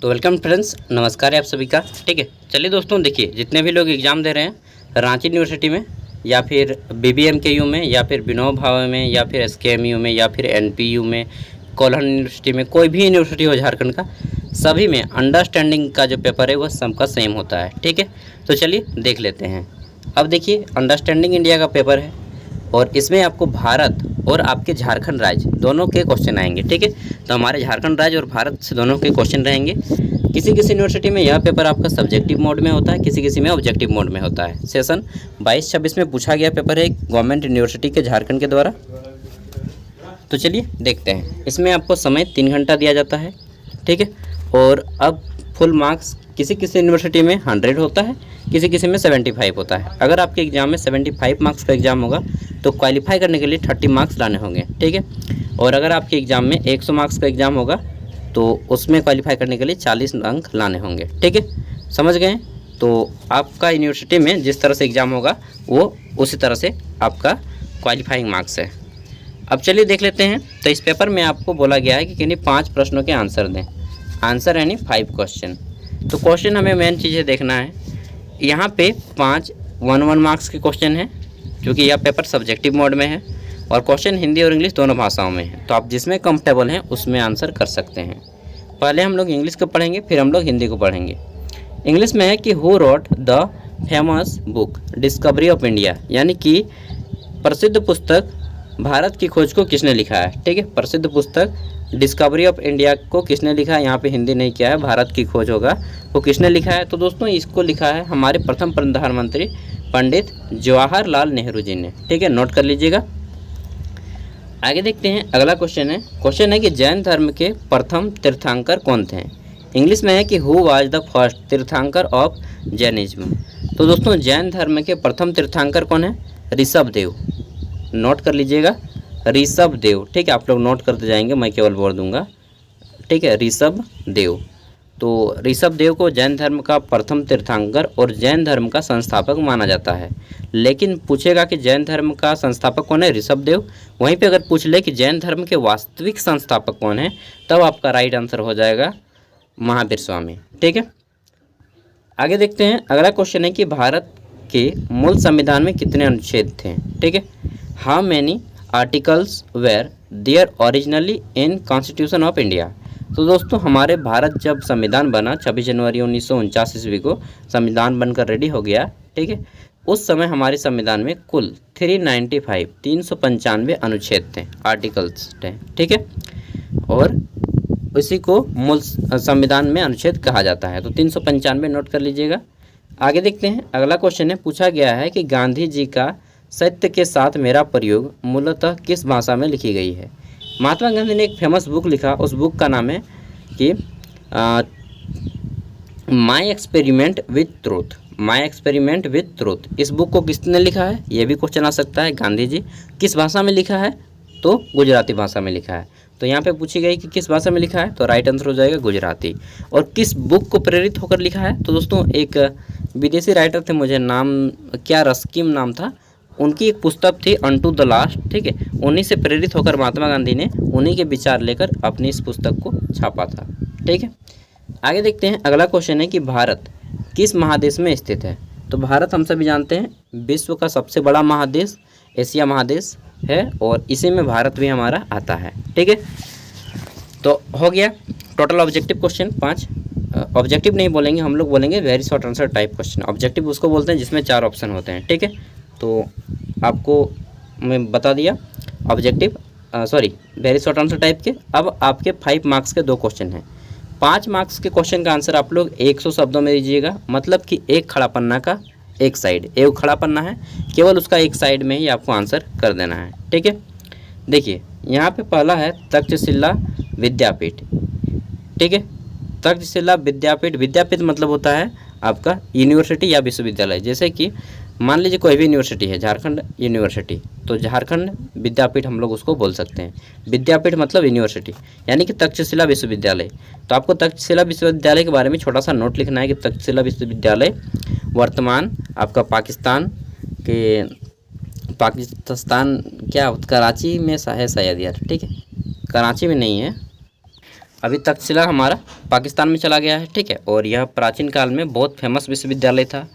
तो welcome friends, नमस्कार है आप सभी का। ठीक है, चलिए दोस्तों, देखिए जितने भी लोग एग्ज़ाम दे रहे हैं रांची यूनिवर्सिटी में या फिर BBMKU में या फिर विनोबा भावे में या फिर SKMU में या फिर NPU में, कोल्हान यूनिवर्सिटी में, कोई भी यूनिवर्सिटी हो झारखंड का, सभी में अंडरस्टैंडिंग का जो पेपर है वह सबका सेम होता है। ठीक है, तो चलिए देख लेते हैं। अब देखिए, अंडरस्टैंडिंग इंडिया का पेपर है और इसमें आपको भारत और आपके झारखंड राज्य दोनों के क्वेश्चन आएंगे। ठीक है, तो हमारे झारखंड राज्य और भारत से दोनों के क्वेश्चन रहेंगे। किसी किसी यूनिवर्सिटी में यह पेपर आपका सब्जेक्टिव मोड में होता है, किसी किसी में ऑब्जेक्टिव मोड में होता है। सेशन 22-26 में पूछा गया पेपर है गवर्नमेंट यूनिवर्सिटी के झारखंड के द्वारा। तो चलिए देखते हैं। इसमें आपको समय 3 घंटा दिया जाता है। ठीक है, और अब फुल मार्क्स किसी किसी यूनिवर्सिटी में 100 होता है, किसी किसी में 75 होता है। अगर आपके एग्ज़ाम में 75 मार्क्स का एग्ज़ाम होगा तो क्वालिफाई करने के लिए 30 मार्क्स लाने होंगे। ठीक है, और अगर आपके एग्ज़ाम में 100 मार्क्स का एग्ज़ाम होगा तो उसमें क्वालिफाई करने के लिए 40 अंक लाने होंगे। ठीक है, समझ गए? तो आपका यूनिवर्सिटी में जिस तरह से एग्ज़ाम होगा वो उसी तरह से आपका क्वालिफाइंग मार्क्स है। अब चलिए देख लेते हैं। तो इस पेपर में आपको बोला गया है कि किन्हीं 5 प्रश्नों के आंसर दें। आंसर यानी 5 क्वेश्चन। तो क्वेश्चन हमें मेन चीज़ें देखना है। यहाँ पे 5 1-1 मार्क्स के क्वेश्चन हैं, क्योंकि यह पेपर सब्जेक्टिव मोड में है और क्वेश्चन हिंदी और इंग्लिश दोनों भाषाओं में है। तो आप जिसमें कंफर्टेबल हैं उसमें आंसर कर सकते हैं। पहले हम लोग इंग्लिश को पढ़ेंगे, फिर हम लोग हिंदी को पढ़ेंगे। इंग्लिश में है कि who wrote the famous book discovery of India, यानी कि प्रसिद्ध पुस्तक भारत की खोज को किसने लिखा है। ठीक है, प्रसिद्ध पुस्तक डिस्कवरी ऑफ इंडिया को किसने लिखा है। यहाँ पे हिंदी नहीं किया है, भारत की खोज होगा, वो किसने लिखा है। तो दोस्तों इसको लिखा है हमारे प्रथम प्रधानमंत्री पंडित जवाहरलाल नेहरू जी ने। ठीक है, नोट कर लीजिएगा। आगे देखते हैं। अगला क्वेश्चन है कि जैन धर्म के प्रथम तीर्थंकर कौन थे। इंग्लिश में है कि हु वाज द फर्स्ट तीर्थंकर ऑफ जैनिज्म। तो दोस्तों जैन धर्म के प्रथम तीर्थंकर कौन है? ऋषभ देव। नोट कर लीजिएगा, ऋषभ देव। ठीक है, आप लोग नोट करते जाएंगे, मैं केवल बोल दूंगा। ठीक है, ऋषभ देव। तो ऋषभ देव को जैन धर्म का प्रथम तीर्थंकर और जैन धर्म का संस्थापक माना जाता है। लेकिन पूछेगा कि जैन धर्म का संस्थापक कौन है? ऋषभ देव। वहीं पे अगर पूछ ले कि जैन धर्म के वास्तविक संस्थापक कौन है, तब आपका राइट आंसर हो जाएगा महावीर स्वामी। ठीक है, आगे देखते हैं। अगला क्वेश्चन है कि भारत के मूल संविधान में कितने अनुच्छेद थे। ठीक है, how many articles were there originally in constitution of India. तो दोस्तों हमारे भारत जब संविधान बना 26 जनवरी 1949 ईस्वी को संविधान बनकर रेडी हो गया। ठीक है, उस समय हमारे संविधान में कुल 395 अनुच्छेद थे, आर्टिकल्स थे। ठीक है, और इसी को मूल संविधान में अनुच्छेद कहा जाता है। तो 395 नोट कर लीजिएगा। आगे देखते हैं। अगला क्वेश्चन है, पूछा गया है कि गांधी जी का सत्य के साथ मेरा प्रयोग मूलतः किस भाषा में लिखी गई है। महात्मा गांधी ने एक फेमस बुक लिखा, उस बुक का नाम है कि my experiment with truth. My experiment with truth. इस बुक को किसने लिखा है, ये भी क्वेश्चन आ सकता है। गांधी जी। किस भाषा में लिखा है? तो गुजराती भाषा में लिखा है। तो यहाँ पे पूछी गई कि किस भाषा में लिखा है, तो राइट आंसर हो जाएगा गुजराती। और किस बुक को प्रेरित होकर लिखा है, तो दोस्तों एक विदेशी राइटर थे, मुझे नाम क्या रस्किम नाम था, उनकी एक पुस्तक थी अनटू द लास्ट। ठीक है, उन्हीं से प्रेरित होकर महात्मा गांधी ने उन्हीं के विचार लेकर अपनी इस पुस्तक को छापा था। ठीक है, आगे देखते हैं। अगला क्वेश्चन है कि भारत किस महादेश में स्थित है। तो भारत हम सभी जानते हैं विश्व का सबसे बड़ा महादेश एशिया महादेश है और इसी में भारत भी हमारा आता है। ठीक है, तो हो गया टोटल ऑब्जेक्टिव क्वेश्चन 5। ऑब्जेक्टिव नहीं बोलेंगे हम लोग, बोलेंगे very short answer type question. Objective उसको बोलते हैं जिसमें 4 ऑप्शन होते हैं। ठीक है, तो आपको मैं बता दिया objective very short answer type के। अब आपके 5 मार्क्स के 2 क्वेश्चन हैं। 5 मार्क्स के क्वेश्चन का आंसर आप लोग 100 शब्दों में दीजिएगा, मतलब कि एक खड़ा पन्ना का एक साइड, एक खड़ा पन्ना है, केवल उसका एक साइड में ही आपको आंसर कर देना है। ठीक है, देखिए यहाँ पे पहला है तक्षशिला विद्यापीठ। ठीक है, तक्षशिला विद्यापीठ। विद्यापीठ मतलब होता है आपका यूनिवर्सिटी या विश्वविद्यालय। जैसे कि मान लीजिए कोई भी यूनिवर्सिटी है, झारखंड यूनिवर्सिटी, तो झारखंड विद्यापीठ हम लोग उसको बोल सकते हैं। विद्यापीठ मतलब यूनिवर्सिटी, यानी कि तक्षशिला विश्वविद्यालय। तो आपको तक्षशिला विश्वविद्यालय के बारे में छोटा सा नोट लिखना है कि तक्षशिला विश्वविद्यालय वर्तमान आपका पाकिस्तान क्या कराची में है शायद यार। ठीक है, कराची में नहीं है, अभी तक्षशिला हमारा पाकिस्तान में चला गया है, ठीक है। और यह प्राचीन काल में बहुत फेमस विश्वविद्यालय था।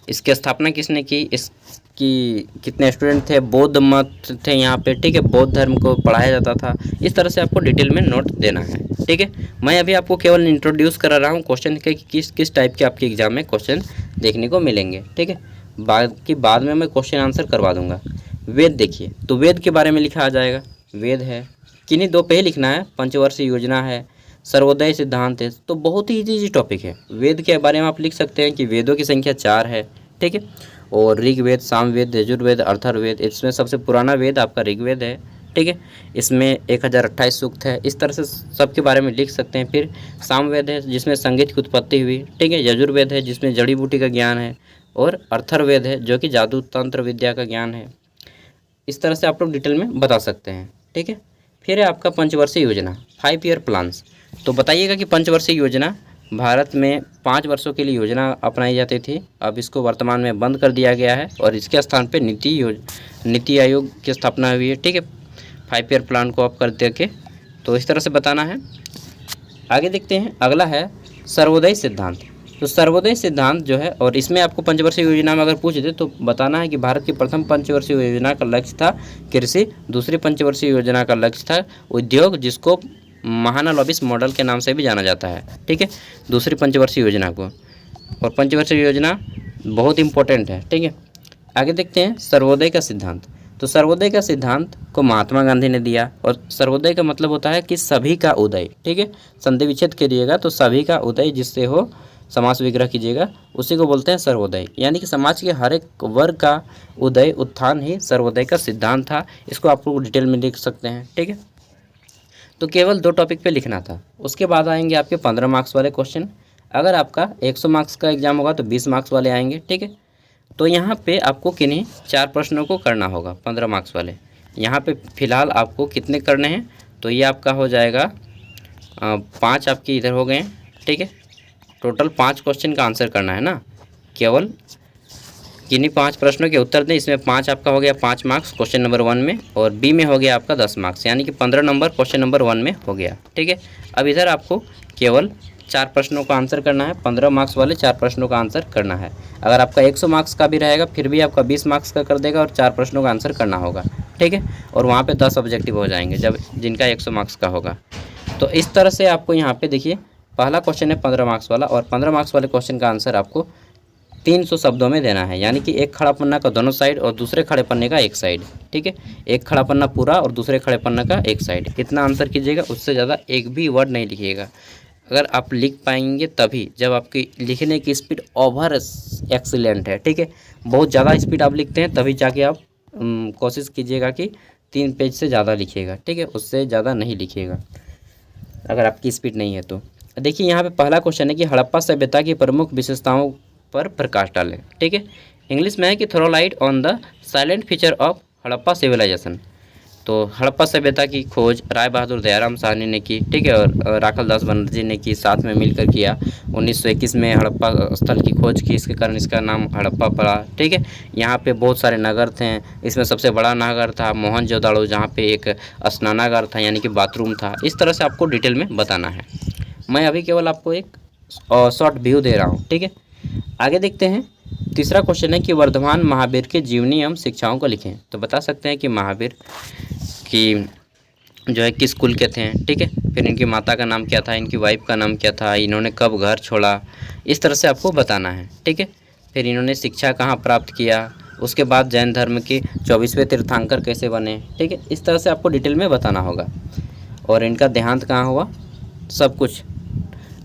इसकी स्थापना किसने की, इसकी कितने स्टूडेंट थे, बौद्ध मत थे यहाँ पे, ठीक है, बौद्ध धर्म को पढ़ाया जाता था। इस तरह से आपको डिटेल में नोट देना है, ठीक है। मैं अभी आपको केवल इंट्रोड्यूस करा रहा हूँ क्वेश्चन के किस किस टाइप के आपके एग्जाम में क्वेश्चन देखने को मिलेंगे, ठीक है। बाद में मैं क्वेश्चन आंसर करवा दूंगा। वेद देखिए, तो वेद के बारे में लिखा आ जाएगा। वेद है, किन्हीं दो पे ही लिखना है, पंचवर्षीय योजना है, सर्वोदय सिद्धांत है। तो बहुत ही ईजी टॉपिक है। वेद के बारे में आप लिख सकते हैं कि वेदों की संख्या 4 है, ठीक है। और ऋग्वेद, सामवेद, यजुर्वेद, अथर्ववेद, इसमें सबसे पुराना वेद आपका ऋग्वेद है, ठीक है। इसमें 1028 सूक्त है। इस तरह से सबके बारे में लिख सकते हैं। फिर सामवेद है जिसमें संगीत की उत्पत्ति हुई, ठीक है। यजुर्वेद है जिसमें जड़ी बूटी का ज्ञान है। और अथर्ववेद है जो कि जादू तंत्र विद्या का ज्ञान है। इस तरह से आप लोग डिटेल में बता सकते हैं, ठीक है। फिर है आपका पंचवर्षीय योजना, 5 ईयर प्लान्स। तो बताइएगा कि पंचवर्षीय योजना भारत में 5 वर्षों के लिए योजना अपनाई जाती थी। अब इसको वर्तमान में बंद कर दिया गया है और इसके स्थान पे नीति आयोग की स्थापना हुई है, ठीक है। 5 ईयर प्लान को आप कर देके तो इस तरह से बताना है। आगे देखते हैं, अगला है सर्वोदय सिद्धांत। तो सर्वोदय सिद्धांत जो है, और इसमें आपको पंचवर्षीय योजना में अगर पूछ दे तो बताना है कि भारत की प्रथम पंचवर्षीय योजना का लक्ष्य था कृषि, दूसरी पंचवर्षीय योजना का लक्ष्य था उद्योग, जिसको महानालोबिस मॉडल के नाम से भी जाना जाता है, ठीक है, दूसरी पंचवर्षीय योजना को। और पंचवर्षीय योजना बहुत इंपॉर्टेंट है, ठीक है। आगे देखते हैं सर्वोदय का सिद्धांत। तो सर्वोदय का सिद्धांत को महात्मा गांधी ने दिया। और सर्वोदय का मतलब होता है कि सभी का उदय, ठीक है। संधि विच्छेद करिएगा तो सभी का उदय जिससे हो, समास विग्रह कीजिएगा, उसी को बोलते हैं सर्वोदय। यानी कि समाज के हर एक वर्ग का उदय, उत्थान ही सर्वोदय का सिद्धांत था। इसको आप लोग डिटेल में लिख सकते हैं, ठीक है। तो केवल 2 टॉपिक पे लिखना था। उसके बाद आएंगे आपके 15 मार्क्स वाले क्वेश्चन। अगर आपका 100 मार्क्स का एग्जाम होगा तो 20 मार्क्स वाले आएंगे, ठीक है। तो यहाँ पे आपको किन्हीं 4 प्रश्नों को करना होगा, 15 मार्क्स वाले। यहाँ पे फ़िलहाल आपको कितने करने हैं, तो ये आपका हो जाएगा 5 आपके इधर हो गए, ठीक है। टोटल 5 क्वेश्चन का आंसर करना है ना, केवल किन्हीं 5 प्रश्नों के उत्तर दें। इसमें 5 आपका हो गया 5 मार्क्स क्वेश्चन नंबर 1 में, और बी में हो गया आपका 10 मार्क्स, यानी कि 15 नंबर क्वेश्चन नंबर 1 में हो गया, ठीक है। अब इधर आपको केवल 4 प्रश्नों का आंसर करना है, 15 मार्क्स वाले 4 प्रश्नों का आंसर करना है। अगर आपका 100 मार्क्स का भी रहेगा फिर भी आपका 20 मार्क्स का कर देगा और 4 प्रश्नों का आंसर करना होगा, ठीक है। और वहाँ पे 10 ऑब्जेक्टिव हो जाएंगे जब जिनका 100 मार्क्स का होगा। तो इस तरह से आपको यहाँ पे देखिए, पहला क्वेश्चन है 15 मार्क्स वाला, और 15 मार्क्स वाले क्वेश्चन का आंसर आपको 300 शब्दों में देना है, यानी कि एक खड़ा पन्ना का दोनों साइड और दूसरे खड़े पन्ने का एक साइड, ठीक है। एक खड़ा पन्ना पूरा और दूसरे खड़े पन्ना का एक साइड, इतना आंसर कीजिएगा। उससे ज़्यादा एक भी वर्ड नहीं लिखिएगा। अगर आप लिख पाएंगे तभी, जब आपकी लिखने की स्पीड ओवर एक्सीलेंट है, ठीक है। बहुत ज़्यादा स्पीड आप लिखते हैं तभी जाके आप कोशिश कीजिएगा कि 3 पेज से ज़्यादा लिखिएगा, ठीक है। उससे ज़्यादा नहीं लिखिएगा अगर आपकी स्पीड नहीं है तो। देखिए यहाँ पे पहला क्वेश्चन है कि हड़प्पा सभ्यता की प्रमुख विशेषताओं पर प्रकाश डालें, ठीक है। इंग्लिश में है कि throw light on the silent feature of Harappa civilisation. तो हड़प्पा सभ्यता की खोज राय बहादुर दयाराम साहनी ने की, ठीक है, और राखल दास बनर्जी ने की, साथ में मिलकर किया। 1921 में हड़प्पा स्थल की खोज की, इसके कारण इसका नाम हड़प्पा पड़ा, ठीक है। यहाँ पे बहुत सारे नगर थे, इसमें सबसे बड़ा नगर था मोहनजोदाड़ो, जहाँ पे एक स्नानागार था यानी कि बाथरूम था। इस तरह से आपको डिटेल में बताना है। मैं अभी केवल आपको एक शॉर्ट व्यू दे रहा हूँ, ठीक है। आगे देखते हैं, तीसरा क्वेश्चन है कि वर्धमान महावीर के जीवनी एवं शिक्षाओं को लिखें। तो बता सकते हैं कि महावीर की जो है किस कुल के थे, ठीक है। फिर इनकी माता का नाम क्या था, इनकी वाइफ का नाम क्या था, इन्होंने कब घर छोड़ा, इस तरह से आपको बताना है, ठीक है। फिर इन्होंने शिक्षा कहाँ प्राप्त किया, उसके बाद जैन धर्म के 24वें तीर्थंकर कैसे बने, ठीक है। इस तरह से आपको डिटेल में बताना होगा। और इनका देहांत कहाँ हुआ, सब कुछ।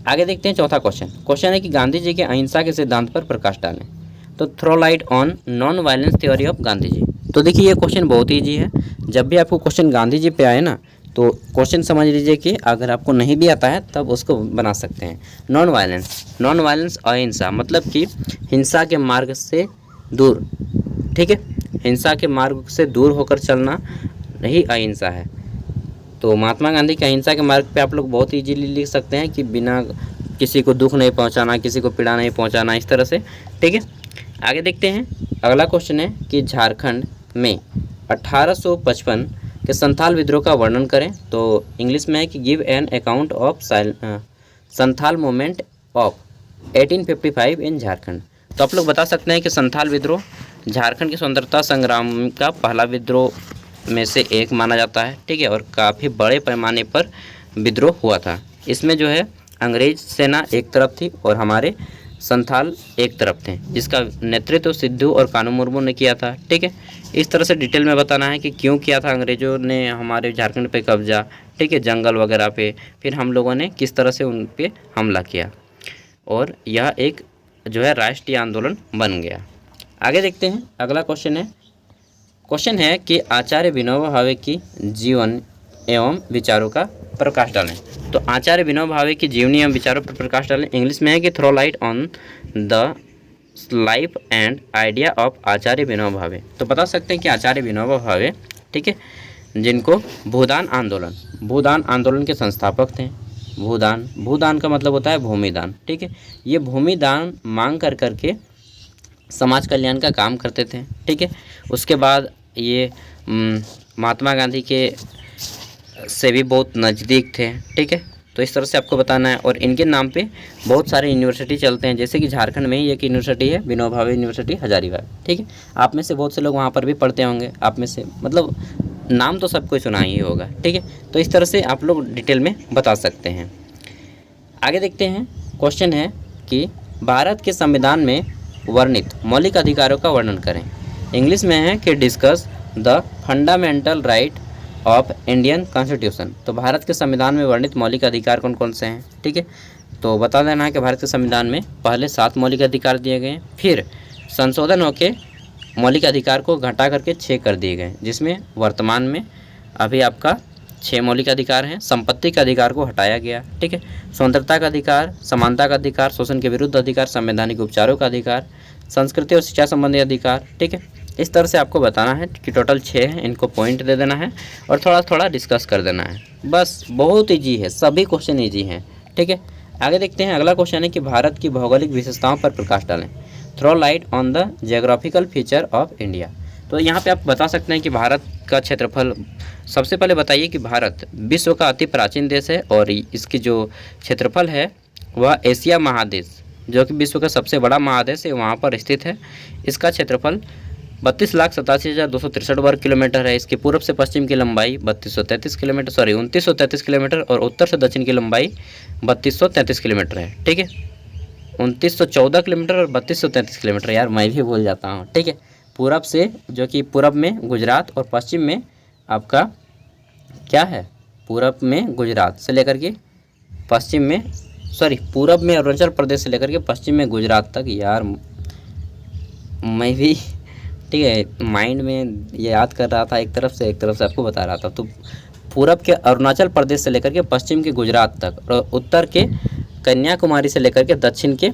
आगे देखते हैं चौथा क्वेश्चन है कि गांधी जी के अहिंसा के सिद्धांत पर प्रकाश डालें। तो throw light on non violence theory of Gandhi ji. तो देखिए ये क्वेश्चन बहुत ईजी है। जब भी आपको क्वेश्चन गांधी जी पे आए ना तो क्वेश्चन समझ लीजिए कि अगर आपको नहीं भी आता है तब उसको बना सकते हैं। नॉन वायलेंस अहिंसा, मतलब कि हिंसा के मार्ग से दूर, ठीक है। हिंसा के मार्ग से दूर होकर चलना ही अहिंसा है। तो महात्मा गांधी के अहिंसा के मार्ग पे आप लोग बहुत इजीली लिख सकते हैं कि बिना किसी को दुख नहीं पहुंचाना, किसी को पीड़ा नहीं पहुंचाना, इस तरह से, ठीक है। आगे देखते हैं, अगला क्वेश्चन है कि झारखंड में 1855 कि संथाल विद्रोह का वर्णन करें, तो इंग्लिश में है कि give an account of Santhal movement of 1855 इन झारखंड। तो आप लोग बता सकते हैं कि संथाल विद्रोह झारखंड के स्वतंत्रता संग्राम का पहला विद्रोह में से एक माना जाता है, ठीक है, और काफ़ी बड़े पैमाने पर विद्रोह हुआ था। इसमें जो है अंग्रेज सेना एक तरफ थी और हमारे संथाल एक तरफ थे, जिसका नेतृत्व सिद्धू और कानू मुर्मू ने किया था, ठीक है। इस तरह से डिटेल में बताना है कि क्यों किया था अंग्रेज़ों ने हमारे झारखंड पे कब्जा, ठीक है, जंगल वगैरह पे, फिर हम लोगों ने किस तरह से उन पे हमला किया और यह एक जो है राष्ट्रीय आंदोलन बन गया। आगे देखते हैं, अगला क्वेश्चन है कि आचार्य विनोबा भावे की जीवन एवं विचारों का प्रकाश डालें। तो आचार्य विनोबा भावे की जीवनी एवं विचारों पर प्रकाश डालें। इंग्लिश में है कि throw light on the life and idea of Acharya Vinoba Bhave. तो बता सकते हैं कि आचार्य विनोबा भावे, ठीक है, जिनको भूदान आंदोलन के संस्थापक थे। भूदान का मतलब होता है भूमिदान, ठीक है। ये भूमिदान मांग कर करके समाज कल्याण का काम करते थे, ठीक है। उसके बाद ये महात्मा गांधी के से भी बहुत नज़दीक थे, ठीक है। तो इस तरह से आपको बताना है। और इनके नाम पे बहुत सारे यूनिवर्सिटी चलते हैं, जैसे कि झारखंड में ही एक यूनिवर्सिटी है विनोबा भावे यूनिवर्सिटी हजारीबाग, ठीक है। आप में से बहुत से लोग वहाँ पर भी पढ़ते होंगे, आप में से मतलब नाम तो सबको सुना ही होगा, ठीक है। तो इस तरह से आप लोग डिटेल में बता सकते हैं। आगे देखते हैं, क्वेश्चन है कि भारत के संविधान में वर्णित मौलिक अधिकारों का वर्णन करें। इंग्लिश में है कि discuss the fundamental right of Indian constitution. तो भारत के संविधान में वर्णित मौलिक अधिकार कौन कौन से हैं, ठीक है। तो बता देना है कि भारत के संविधान में पहले 7 मौलिक अधिकार दिए गए, फिर संशोधन होकर मौलिक अधिकार को घटा करके 6 कर दिए गए, जिसमें वर्तमान में अभी आपका 6 मौलिक अधिकार हैं। संपत्ति के अधिकार को हटाया गया, ठीक है। स्वतंत्रता का अधिकार, समानता का अधिकार, शोषण के विरुद्ध अधिकार, संवैधानिक उपचारों का अधिकार, संस्कृति और शिक्षा संबंधी अधिकार, ठीक है। इस तरह से आपको बताना है कि टोटल 6 हैं, इनको पॉइंट दे देना है और थोड़ा थोड़ा डिस्कस कर देना है, बस। बहुत ईजी है, सभी क्वेश्चन ईजी हैं, ठीक है। आगे देखते हैं, अगला क्वेश्चन है कि भारत की भौगोलिक विशेषताओं पर प्रकाश डालें। Throw light on the geographical feature of India. तो यहाँ पे आप बता सकते हैं कि भारत का क्षेत्रफल, सबसे पहले बताइए कि भारत विश्व का अति प्राचीन देश है और इसकी जो क्षेत्रफल है वह एशिया महादेश, जो कि विश्व का सबसे बड़ा महादेश है, वहाँ पर स्थित है। इसका क्षेत्रफल 32,87,263 वर्ग किलोमीटर है। इसके पूर्व से पश्चिम की लंबाई 2933 किलोमीटर और उत्तर से दक्षिण की लंबाई 3233 किलोमीटर है, ठीक है। 2914 किलोमीटर और 3233 किलोमीटर, यार मैं भी भूल जाता हूँ, ठीक है। पूरब से, जो कि पूरब में गुजरात और पश्चिम में आपका क्या है, पूरब में गुजरात से लेकर के पश्चिम में, पूरब में अरुणाचल प्रदेश से लेकर के पश्चिम में गुजरात तक। यार मैं भी, ठीक है, माइंड में ये याद कर रहा था, एक तरफ से आपको बता रहा था। तो पूरब के अरुणाचल प्रदेश से लेकर के पश्चिम के गुजरात तक और उत्तर के कन्याकुमारी से लेकर के दक्षिण के,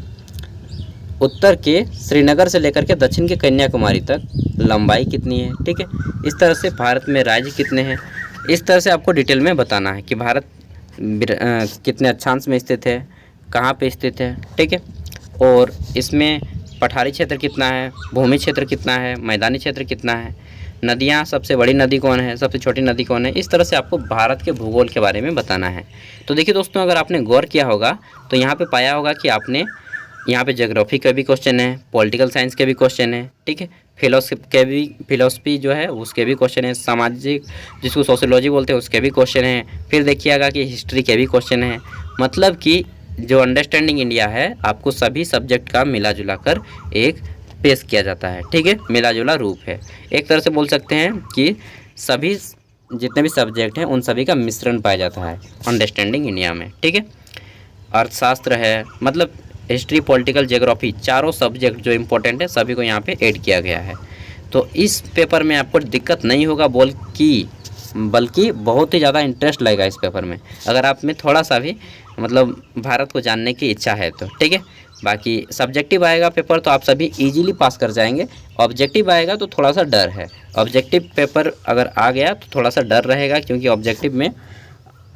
उत्तर के श्रीनगर से लेकर के दक्षिण के कन्याकुमारी तक लंबाई कितनी है, ठीक है। इस तरह से भारत में राज्य कितने हैं, इस तरह से आपको डिटेल में बताना है कि भारत कितने अक्षांश में स्थित है, कहाँ पे स्थित है, ठीक है। और इसमें पठारी क्षेत्र कितना है, भूमि क्षेत्र कितना है, मैदानी क्षेत्र कितना है, नदियाँ, सबसे बड़ी नदी कौन है, सबसे छोटी नदी कौन है। इस तरह से आपको भारत के भूगोल के बारे में बताना है। तो देखिए दोस्तों, अगर आपने गौर किया होगा तो यहाँ पे पाया होगा कि आपने यहाँ पे ज्योग्राफी का भी क्वेश्चन है, पॉलिटिकल साइंस के भी क्वेश्चन है, ठीक है, फिलोसफी जो है उसके भी क्वेश्चन है, सामाजिक जिसको सोशियोलॉजी बोलते हैं उसके भी क्वेश्चन है, फिर देखिएगा कि हिस्ट्री के भी क्वेश्चन है। मतलब कि जो अंडरस्टैंडिंग इंडिया है आपको सभी सब्जेक्ट का मिला जुला कर एक पेश किया जाता है, ठीक है, मिला जुला रूप है। एक तरह से बोल सकते हैं कि सभी जितने भी सब्जेक्ट हैं उन सभी का मिश्रण पाया जाता है अंडरस्टैंडिंग इंडिया में, ठीक है। अर्थशास्त्र है, मतलब हिस्ट्री, पॉलिटिकल, ज्योग्राफी, चारों सब्जेक्ट जो इम्पोर्टेंट है सभी को यहाँ पे ऐड किया गया है। तो इस पेपर में आपको दिक्कत नहीं होगा बल्कि बहुत ही ज़्यादा इंटरेस्ट लगेगा इस पेपर में, अगर आप में थोड़ा सा भी मतलब भारत को जानने की इच्छा है तो, ठीक है। बाकी सब्जेक्टिव आएगा पेपर तो आप सभी इजीली पास कर जाएंगे। ऑब्जेक्टिव आएगा तो थोड़ा सा डर है। ऑब्जेक्टिव पेपर अगर आ गया तो थोड़ा सा डर रहेगा, क्योंकि ऑब्जेक्टिव में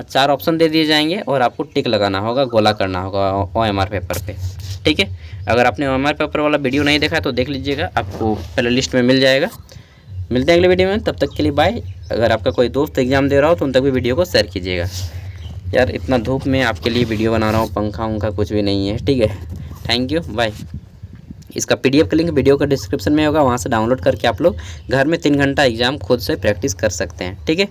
4 ऑप्शन दे दिए जाएंगे और आपको टिक लगाना होगा, गोला करना होगा OMR पेपर पे, ठीक है। अगर आपने OMR पेपर वाला वीडियो नहीं देखा तो देख लीजिएगा, आपको प्ले लिस्ट में मिल जाएगा। मिलते हैं अगले वीडियो में, तब तक के लिए बाय। अगर आपका कोई दोस्त एग्ज़ाम दे रहा हो तो उन तक भी वीडियो को शेयर कीजिएगा। यार इतना धूप में आपके लिए वीडियो बना रहा हूँ, पंखा उंखा कुछ भी नहीं है, ठीक है। Thank you, bye. इसका PDF का लिंक वीडियो का डिस्क्रिप्शन में होगा, वहाँ से डाउनलोड करके आप लोग घर में 3 घंटा एग्ज़ाम खुद से प्रैक्टिस कर सकते हैं, ठीक है।